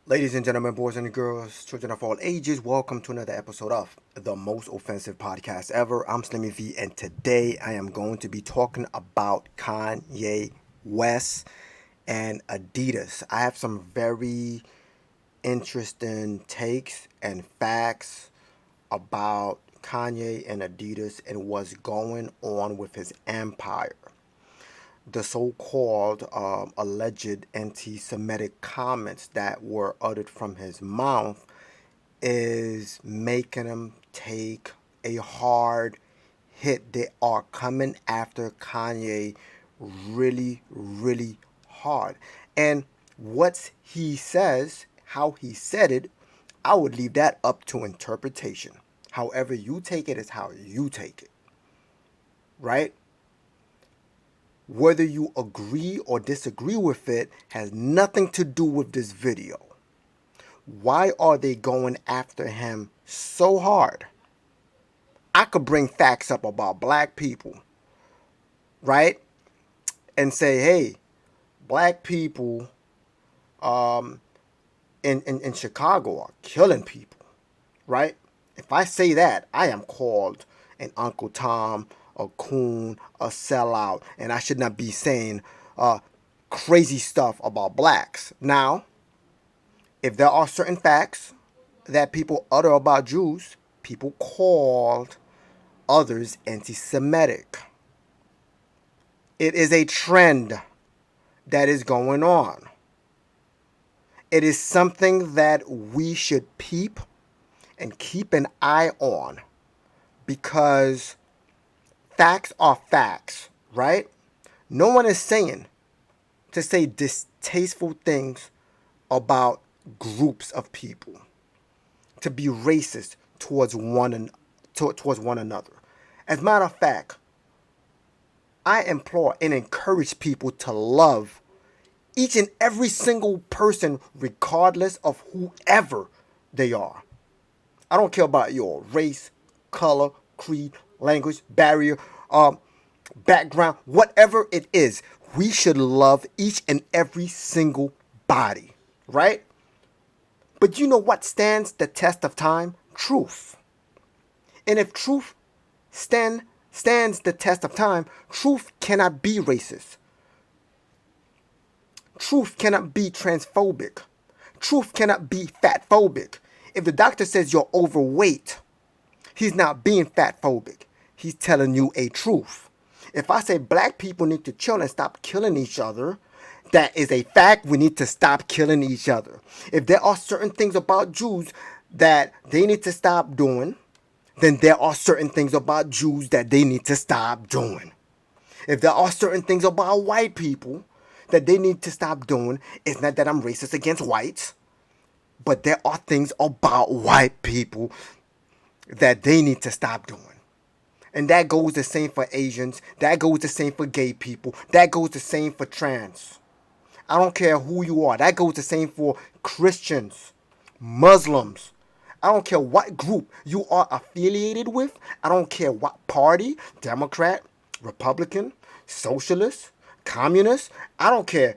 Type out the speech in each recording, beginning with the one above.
Ladies and gentlemen, boys and girls, children of all ages, welcome to another episode of the most offensive podcast ever. I'm Slimmy V, and today I am going to be talking about Kanye West and Adidas. I have some very interesting takes and facts about Kanye and Adidas and what's going on with his empire. The so-called alleged anti-Semitic comments that were uttered from his mouth is making him take a hard hit. They are coming after Kanye really, really hard. And what he says, how he said it, I would leave that up to interpretation. However you take it is how you take it, right? Whether you agree or disagree with it has nothing to do with this video. Why are they going after him so hard? I could bring facts up about black people, right? And say, hey, black people in Chicago are killing people, right? If I say that, I am called an Uncle Tom, a coon, a sellout, and I should not be saying crazy stuff about blacks. Now, if there are certain facts that people utter about Jews, people called others anti-Semitic. It is a trend that is going on. It is something that we should peep and keep an eye on because facts are facts, right? No one is saying to say distasteful things about groups of people, to be racist towards one another. As a matter of fact, I implore and encourage people to love each and every single person regardless of whoever they are. I don't care about your race, color, creed, language, barrier, background, whatever it is. We should love each and every single body, right? But you know what stands the test of time? Truth. And if truth stands the test of time, truth cannot be racist. Truth cannot be transphobic. Truth cannot be fatphobic. If the doctor says you're overweight, he's not being fatphobic. He's telling you a truth. If I say black people need to chill and stop killing each other, that is a fact. We need to stop killing each other. If there are certain things about Jews that they need to stop doing, then there are certain things about Jews that they need to stop doing. If there are certain things about white people that they need to stop doing, it's not that I'm racist against whites, but there are things about white people that they need to stop doing. And that goes the same for Asians. That goes the same for gay people. That goes the same for trans. I don't care who you are. That goes the same for Christians, Muslims. I don't care what group you are affiliated with. I don't care what party, Democrat, Republican, Socialist, Communist. I don't care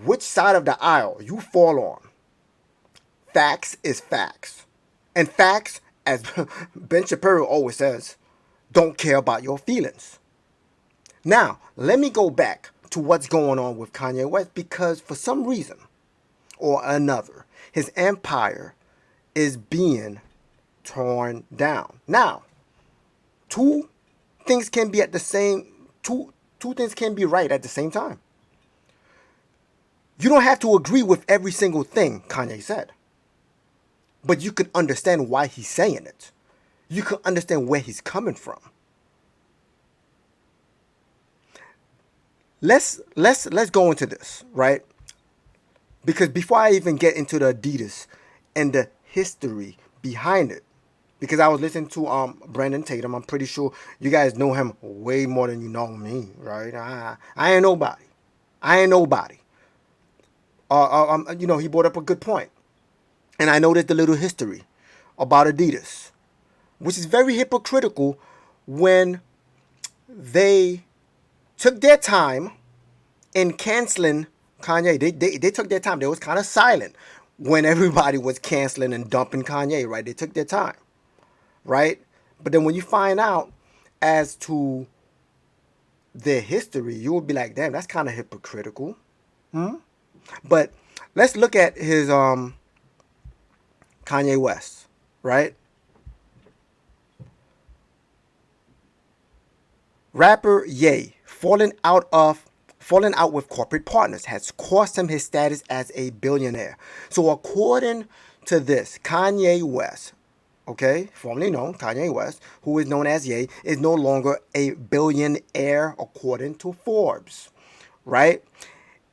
which side of the aisle you fall on. Facts is facts. And facts, as Ben Shapiro always says, don't care about your feelings. Now, let me go back to what's going on with Kanye West because for some reason or another, his empire is being torn down. Now, two things can be at the same two things can be right at the same time. You don't have to agree with every single thing Kanye said, but you can understand why he's saying it. You can understand where he's coming from. Let's go into this, right? Because before I even get into the Adidas and the history behind it, because I was listening to Brandon Tatum, I'm pretty sure you guys know him way more than you know me, right? I ain't nobody. I ain't nobody. He brought up a good point, and I noticed the little history about Adidas, which is very hypocritical when they took their time in canceling Kanye. They took their time. They was kind of silent when everybody was canceling and dumping Kanye, right? They took their time, right? But then when you find out as to their history, you will be like, damn, that's kind of hypocritical. But let's look at his Kanye West, right? Rapper Ye falling out with corporate partners has cost him his status as a billionaire. So according to this, Kanye West, okay, formerly known Kanye West, who is known as Ye, is no longer a billionaire according to Forbes, right?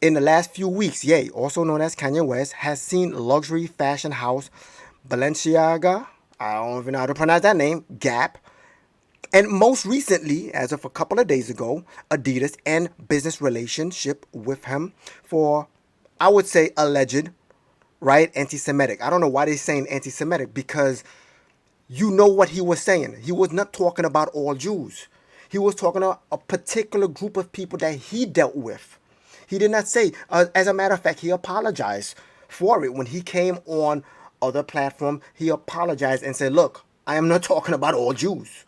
In the last few weeks, Ye, also known as Kanye West, has seen luxury fashion house Balenciaga, I don't even know how to pronounce that name, Gap, and most recently, as of a couple of days ago, Adidas and business relationship with him for, I would say, alleged, right, anti-Semitic. I don't know why they're saying anti-Semitic, because you know what he was saying. He was not talking about all Jews. He was talking about a particular group of people that he dealt with. He did not say, as a matter of fact, he apologized for it. When he came on other platform, he apologized and said, look, I am not talking about all Jews,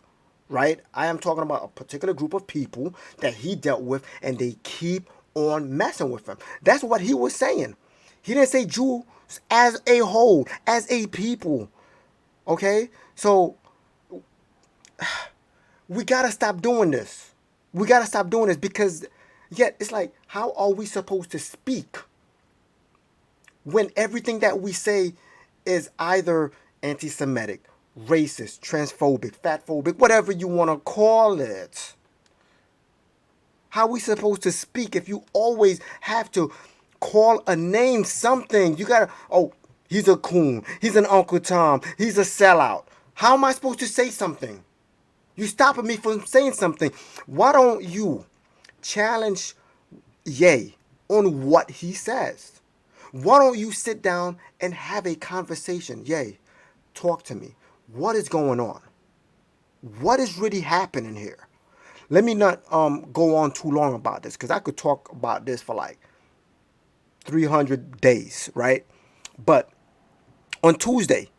right? I am talking about a particular group of people that he dealt with, and they keep on messing with him. That's what he was saying. He didn't say Jews as a whole, as a people. Okay? So we gotta stop doing this. We gotta stop doing this, because yet it's like, how are we supposed to speak when everything that we say is either anti-Semitic, racist, transphobic, fatphobic, whatever you want to call it? How are we supposed to speak if you always have to call a name something? You gotta, oh, he's a coon, he's an Uncle Tom, he's a sellout. How am I supposed to say something? You stopping me from saying something. Why don't you challenge Ye on what he says? Why don't you sit down and have a conversation? Ye, talk to me. What is going on? What is really happening here? Let me not go on too long about this, because I could talk about this for like 300 days, right? But on Tuesday,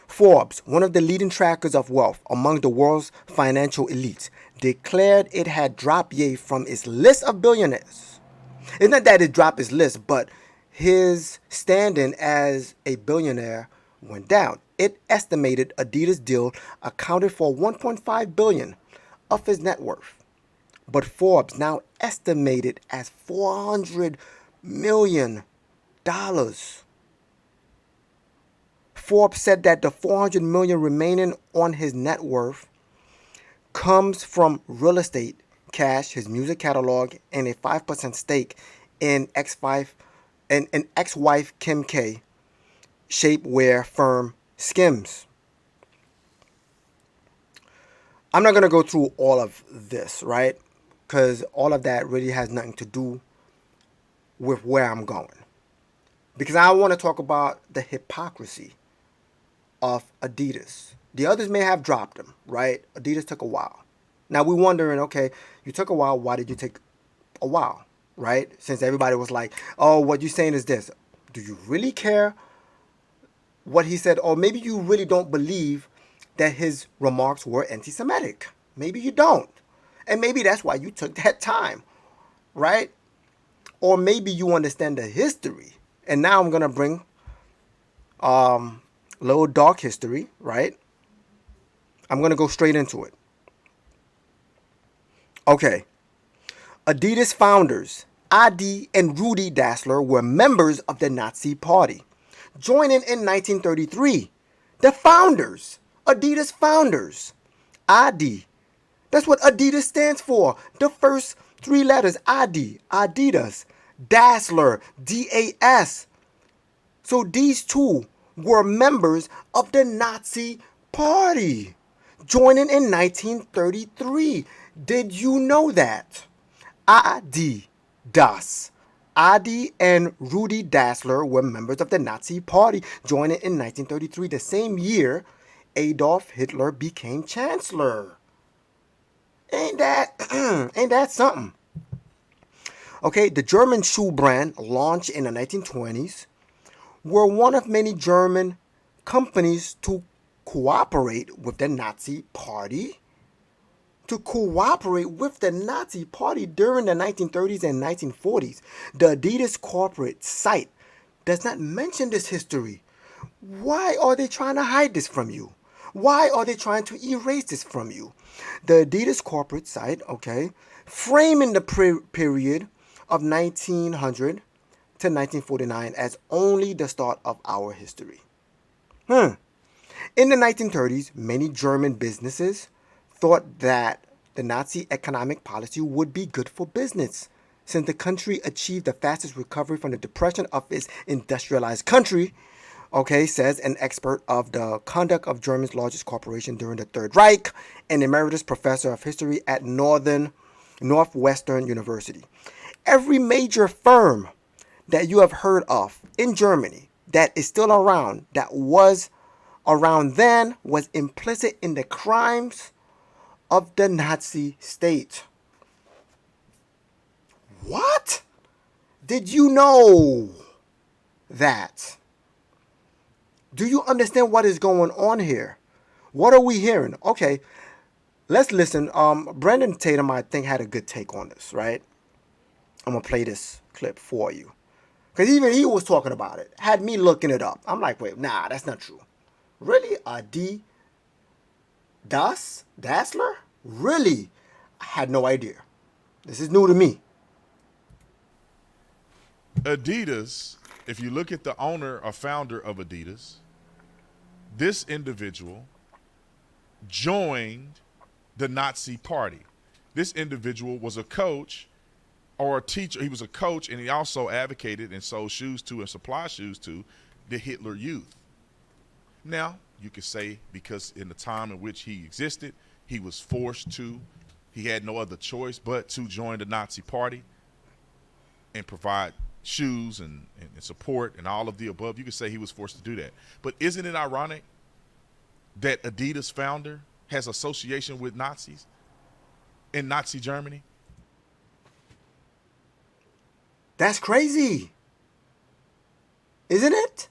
Forbes, one of the leading trackers of wealth among the world's financial elites, declared it had dropped Ye from its list of billionaires. It's not that it dropped his list, but his standing as a billionaire went down. It estimated Adidas deal accounted for 1.5 billion of his net worth. But Forbes now estimated as $400 million. Forbes said that the 400 million remaining on his net worth comes from real estate, cash, his music catalog, and a 5% stake in ex-wife Kim K shapewear firm Skims. I'm not going to go through all of this, right? Because all of that really has nothing to do with where I'm going. Because I want to talk about the hypocrisy of Adidas. The others may have dropped them, right? Adidas took a while. Now we're wondering, okay, you took a while. Why did you take a while, right? Since everybody was like, oh, what you're saying is this. Do you really care what he said? Or maybe you really don't believe that his remarks were anti-Semitic. Maybe you don't. And maybe that's why you took that time, right? Or maybe you understand the history. And now I'm going to bring little dark history, right? I'm going to go straight into it. Okay. Adidas founders Adi and Rudi Dassler were members of the Nazi Party, joining in 1933. The founders, Adidas founders, Adi. That's what Adidas stands for. The first three letters, Adi, Adidas, Dassler, D-A-S. So these two were members of the Nazi Party, joining in 1933. Did you know that? Adidas. Adi and Rudi Dassler were members of the Nazi Party, joining in 1933, the same year Adolf Hitler became Chancellor. Ain't that something? Okay, the German shoe brand launched in the 1920s were one of many German companies to cooperate with the Nazi Party. To cooperate with the Nazi Party during the 1930s and 1940s. The Adidas corporate site does not mention this history. Why are they trying to hide this from you? Why are they trying to erase this from you? The Adidas corporate site, okay, framing the period of 1900 to 1949 as only the start of our history. In the 1930s, many German businesses thought that the Nazi economic policy would be good for business, since the country achieved the fastest recovery from the depression of its industrialized country, okay, says an expert of the conduct of Germany's largest corporation during the Third Reich, an emeritus professor of history at Northwestern University. Every major firm that you have heard of in Germany that is still around, that was around then, was implicit in the crimes of the Nazi state. What? Did you know that? Do you understand what is going on here? What are we hearing? Okay, let's listen. Brendan Tatum, I think, had a good take on this, right? I'm going to play this clip for you. Because even he was talking about it. Had me looking it up. I'm like, wait, nah, that's not true. Really? Adi Dassler? Really? I had no idea. This is new to me. Adidas, if you look at the owner or founder of Adidas, this individual joined the Nazi Party. This individual was a coach or a teacher. He was a coach, and he also advocated and sold shoes to and supplied shoes to the Hitler Youth. Now, you could say because in the time in which he existed, he was forced to, he had no other choice but to join the Nazi Party and provide shoes and support and all of the above. You could say he was forced to do that. But isn't it ironic that Adidas founder has association with Nazis in Nazi Germany? That's crazy. Isn't it?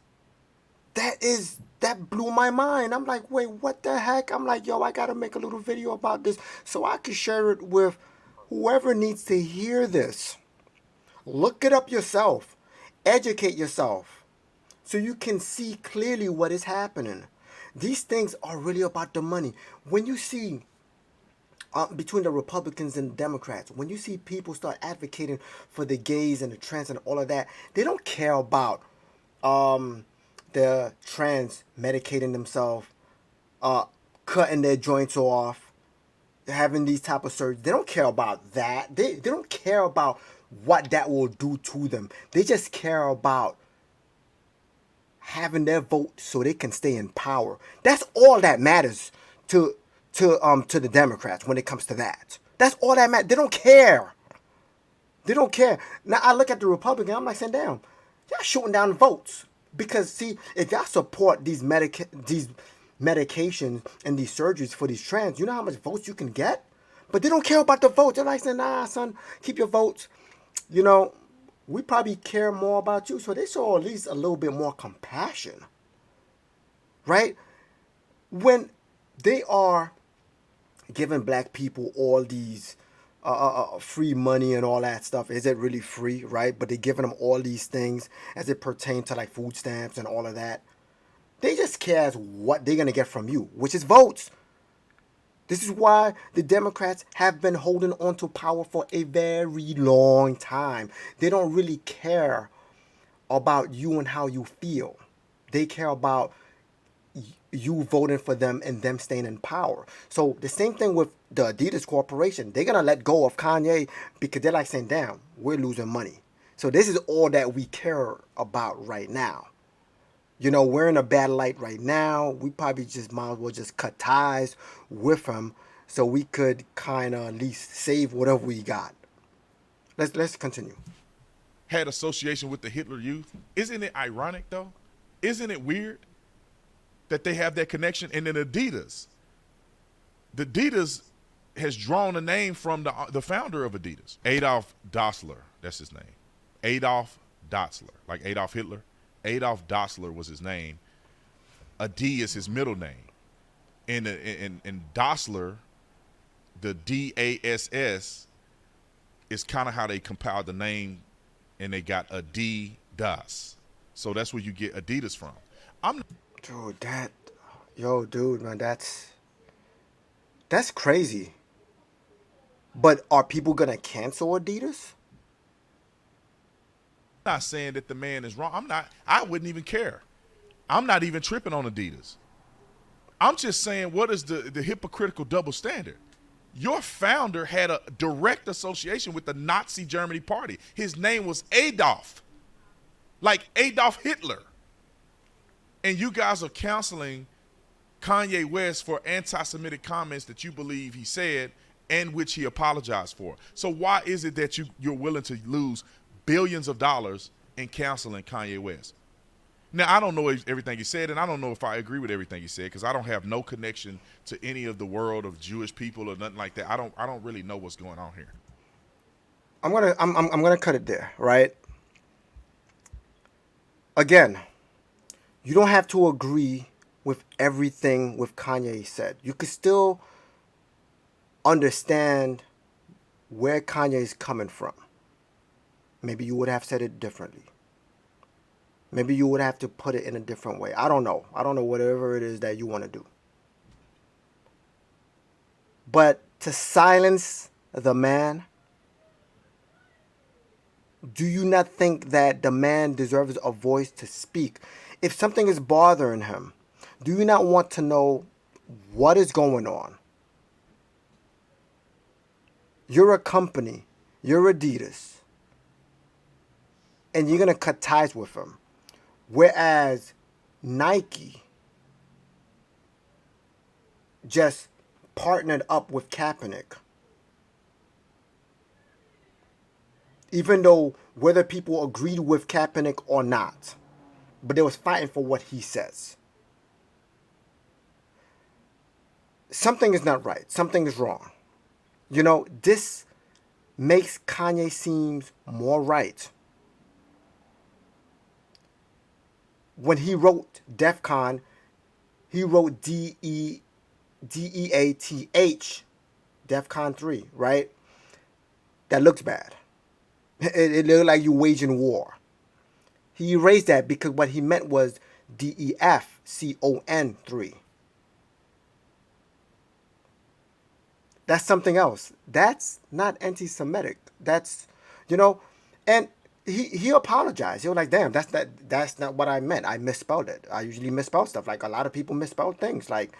That blew my mind. I'm like, wait, what the heck? I'm like, yo, I got to make a little video about this so I can share it with whoever needs to hear this. Look it up yourself. Educate yourself so you can see clearly what is happening. These things are really about the money. When you see between the Republicans and the Democrats, when you see people start advocating for the gays and the trans and all of that, they don't care about the trans medicating themselves, cutting their joints off, having these type of surgeries. They don't care about that. They don't care about what that will do to them. They just care about having their vote so they can stay in power. That's all that matters to the Democrats when it comes to that. That's all that matters. They don't care. They don't care. Now I look at the Republican, I'm like, saying, damn, y'all shooting down votes. Because see, if y'all support these medications and these surgeries for these trans, you know how much votes you can get? But they don't care about the votes. They're like saying, nah, son, keep your votes. You know, we probably care more about you. So they show at least a little bit more compassion. Right? When they are giving black people all these free money and all that stuff, is it really free, right? But they're giving them all these things as it pertains to like food stamps and all of that. They just care as what they're going to get from you, which is votes. This is why the Democrats have been holding on to power for a very long time. They don't really care about you and how you feel. They care about you voting for them and them staying in power. So the same thing with the Adidas Corporation. They're going to let go of Kanye because they're like saying, damn, we're losing money. So this is all that we care about right now. You know, we're in a bad light right now. We probably just might as well just cut ties with him so we could kind of at least save whatever we got. Let's continue. Had association with the Hitler Youth. Isn't it ironic, though? Isn't it weird that they have that connection? And then Adidas. The Adidas has drawn a name from the founder of Adidas, Adolf Dassler. That's his name. Adolf Dassler, like Adolf Hitler. Adolf Dassler was his name. Adi is his middle name. And Dassler, the DASS, is kind of how they compiled the name, and they got Adidas. So that's where you get Adidas from. I'm Dude, dude, man, that's crazy. But are people gonna cancel Adidas? not saying that the man is wrong. I wouldn't even care. I'm not even tripping on Adidas. I'm just saying, what is the hypocritical double standard? Your founder had a direct association with the Nazi Germany party. His name was Adolf, like Adolf Hitler. And you guys are counseling Kanye West for anti-Semitic comments that you believe he said and which he apologized for. So why is it that you're willing to lose billions of dollars in counseling Kanye West? Now, I don't know everything he said, and I don't know if I agree with everything he said, because I don't have no connection to any of the world of Jewish people or nothing like that. I don't really know what's going on here. I'm gonna cut it there, right? Again, you don't have to agree with everything with Kanye said. You could still understand where Kanye is coming from. Maybe you would have said it differently. Maybe you would have to put it in a different way. I don't know. I don't know, whatever it is that you want to do. But to silence the man, do you not think that the man deserves a voice to speak? If something is bothering him, do you not want to know what is going on? You're a company, you're Adidas, and you're going to cut ties with him. Whereas Nike just partnered up with Kaepernick. Even though whether people agreed with Kaepernick or not, but they was fighting for what he says. Something is not right. Something is wrong. You know, this makes Kanye seems more right. When he wrote DEF CON, he wrote DEATH, DEF CON 3, right? That looks bad. It looked like you waging war. He erased that because what he meant was DEFCON 3. That's something else. That's not anti-Semitic. That's, and he apologized. He was like, damn, that's not what I meant. I misspelled it. I usually misspell stuff. Like a lot of people misspell things. Like,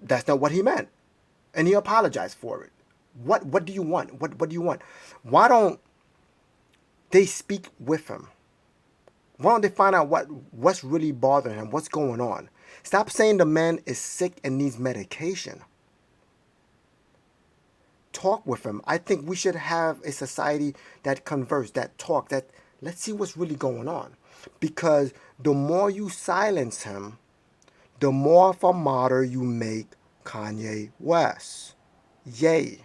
that's not what he meant. And he apologized for it. What do you want? What do you want? Why don't they speak with him? Why don't they find out what's really bothering him? What's going on? Stop saying the man is sick and needs medication. Talk with him. I think we should have a society that converse, that talk, that let's see what's really going on. Because the more you silence him, the more of a martyr you make Kanye West. Yay.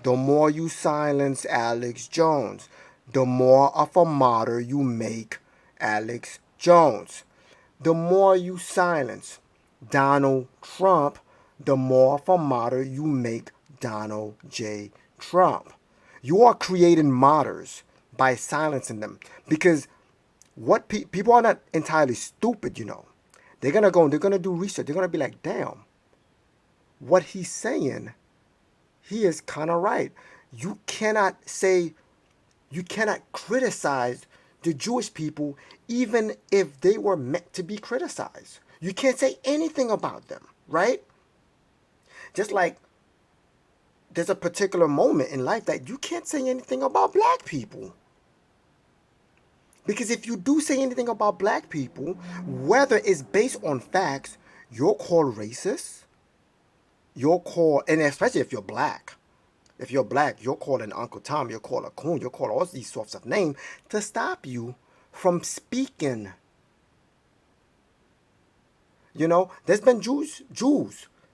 The more you silence Alex Jones, the more of a martyr you make Alex Jones. The more you silence Donald Trump, the more of a martyr you make Donald J. Trump. You are creating martyrs by silencing them, because what people are not entirely stupid, They're gonna do research. They're gonna be like, damn, what he's saying, he is kind of right. You cannot criticize the Jewish people even if they were meant to be criticized. You can't say anything about them, right? Just like there's a particular moment in life that you can't say anything about black people. Because if you do say anything about black people, whether it's based on facts, you're called racist. You're called, and especially if you're black. If you're black, you're called an Uncle Tom, you're called a coon, you're called all these sorts of names to stop you from speaking. There's been Jews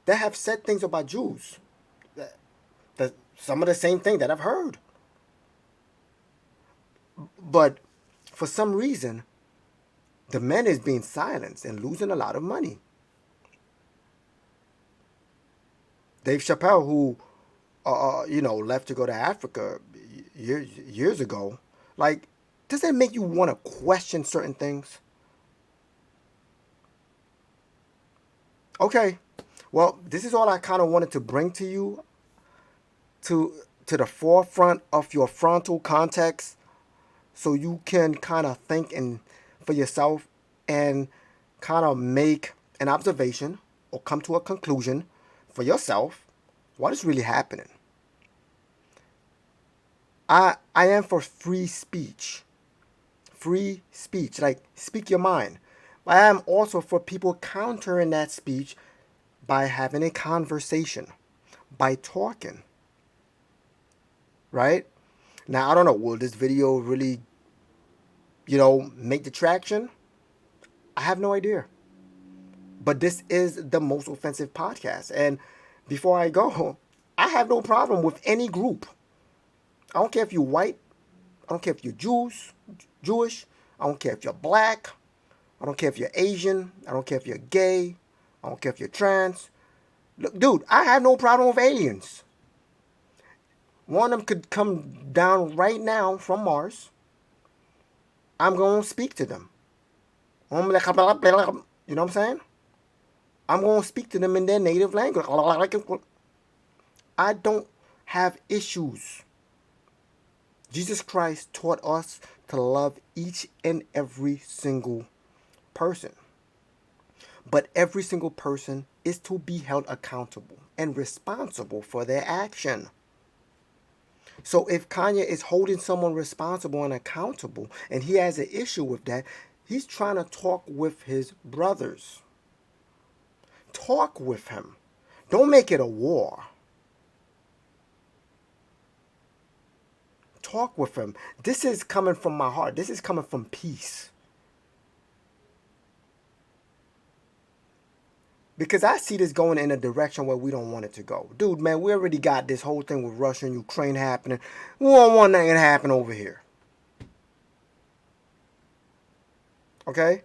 that have said things about Jews. Some of the same thing that I've heard. But for some reason, the men is being silenced and losing a lot of money. Dave Chappelle, who, left to go to Africa years ago, like, does that make you want to question certain things? Okay, well, this is all I kind of wanted to bring to you, to the forefront of your frontal context, so you can kind of think and for yourself and kind of make an observation or come to a conclusion for yourself what is really happening. I am for free speech. Free speech, like speak your mind. But I am also for people countering that speech by having a conversation, by talking. Right? Now, I don't know, will this video really, make the traction? I have no idea. But this is the most offensive podcast. And before I go, I have no problem with any group. I don't care if you're white. I don't care if you're Jewish. I don't care if you're black. I don't care if you're Asian. I don't care if you're gay. I don't care if you're trans. Look, dude, I have no problem with aliens. One of them could come down right now from Mars. I'm going to speak to them. You know what I'm saying? I'm going to speak to them in their native language. I don't have issues. Jesus Christ taught us to love each and every single person. But every single person is to be held accountable and responsible for their action. So if Kanye is holding someone responsible and accountable, and he has an issue with that, he's trying to talk with his brothers. Talk with him. Don't make it a war. Talk with him. This is coming from my heart. This is coming from peace. Because I see this going in a direction where we don't want it to go. Dude, man, we already got this whole thing with Russia and Ukraine happening. We don't want nothing to happen over here. Okay?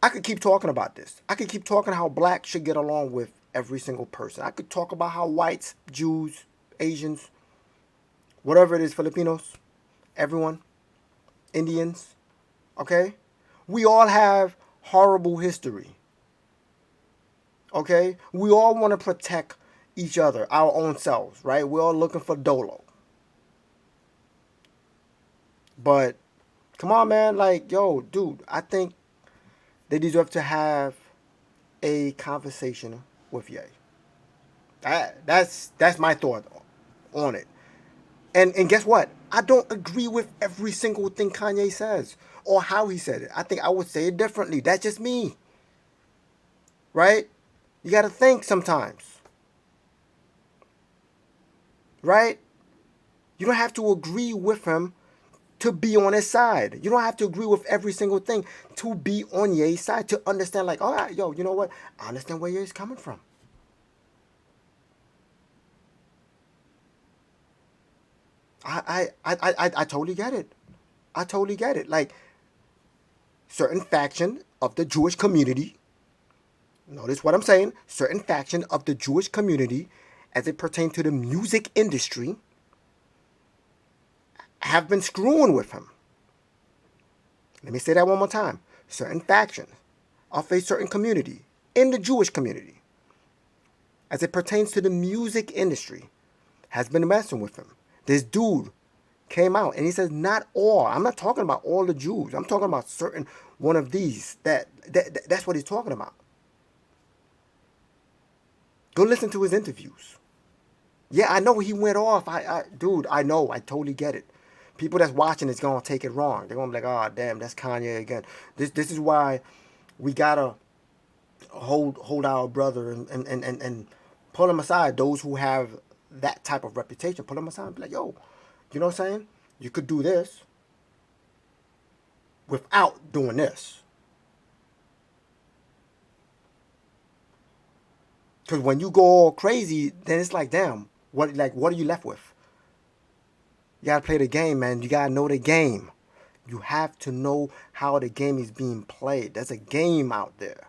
I could keep talking about this. I could keep talking how blacks should get along with every single person. I could talk about how whites, Jews, Asians, whatever it is, Filipinos, everyone, Indians, okay? We all have horrible history. Okay? We all want to protect each other, our own selves, right? We're all looking for Dolo. But, come on, man. Like, yo, dude, I think they deserve to have a conversation with Ye. That's my thought on it. And guess what? I don't agree with every single thing Kanye says or how he said it. I think I would say it differently. That's just me. Right? You got to think sometimes. Right? You don't have to agree with him to be on his side. You don't have to agree with every single thing to be on Ye's side, to understand, like, all right, yo, you know what? I understand where Ye's coming from. I totally get it. I totally get it. Like, certain faction of the Jewish community, notice what I'm saying, certain faction of the Jewish community, as it pertains to the music industry, have been screwing with him. Let me say that one more time. Certain factions of a certain community, in the Jewish community, as it pertains to the music industry, has been messing with him. This dude came out and he says, not all. I'm not talking about all the Jews. I'm talking about certain one of these. That's what he's talking about. Go listen to his interviews. Yeah, I know he went off. Dude, I know. I totally get it. People that's watching is going to take it wrong. They're going to be like, oh, damn, that's Kanye again. This is why we got to hold our brother and pull him aside. Those who have that type of reputation, pull him aside and be like, yo, you know what I'm saying? You could do this without doing this. Because when you go all crazy, then it's like, damn, what are you left with? You got to play the game, man. You got to know the game. You have to know how the game is being played. There's a game out there.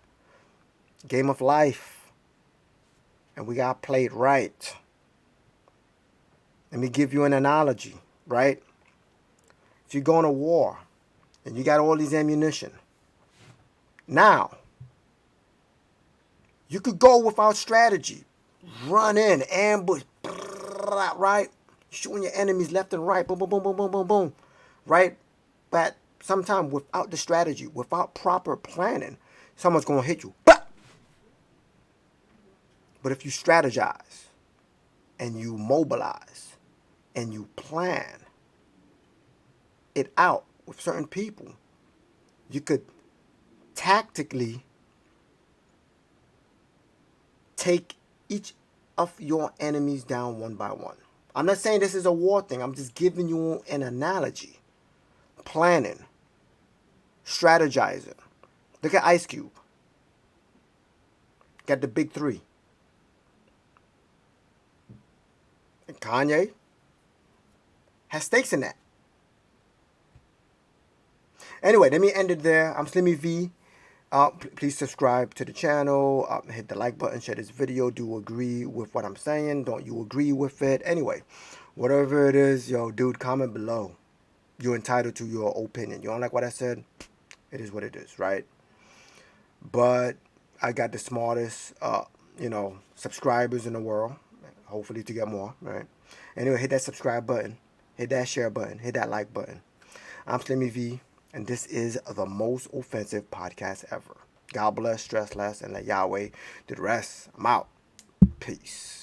Game of life. And we got played right. Let me give you an analogy, right? If you're going to war and you got all these ammunition, now you could go without strategy. Run in, ambush, right? Shooting your enemies left and right, boom, boom, boom, boom, boom, boom, boom, right? But sometimes without the strategy, without proper planning, someone's going to hit you. But if you strategize and you mobilize and you plan it out with certain people, you could tactically take each of your enemies down one by one. I'm not saying this is a war thing. I'm just giving you an analogy. Planning. Strategizing. Look at Ice Cube. Got the big three. And Kanye has stakes in that. Anyway, let me end it there. I'm Slimmy V. Please subscribe to the channel. Hit the like button. Share this video. Do you agree with what I'm saying? Don't you agree with it? Anyway, whatever it is, yo, dude, comment below. You're entitled to your opinion. You don't like what I said? It is what it is, right? But I got the smartest, subscribers in the world. Hopefully to get more, right? Anyway, hit that subscribe button. Hit that share button. Hit that like button. I'm Slimmy V. And this is the most offensive podcast ever. God bless, stress less, and let Yahweh do the rest. I'm out. Peace.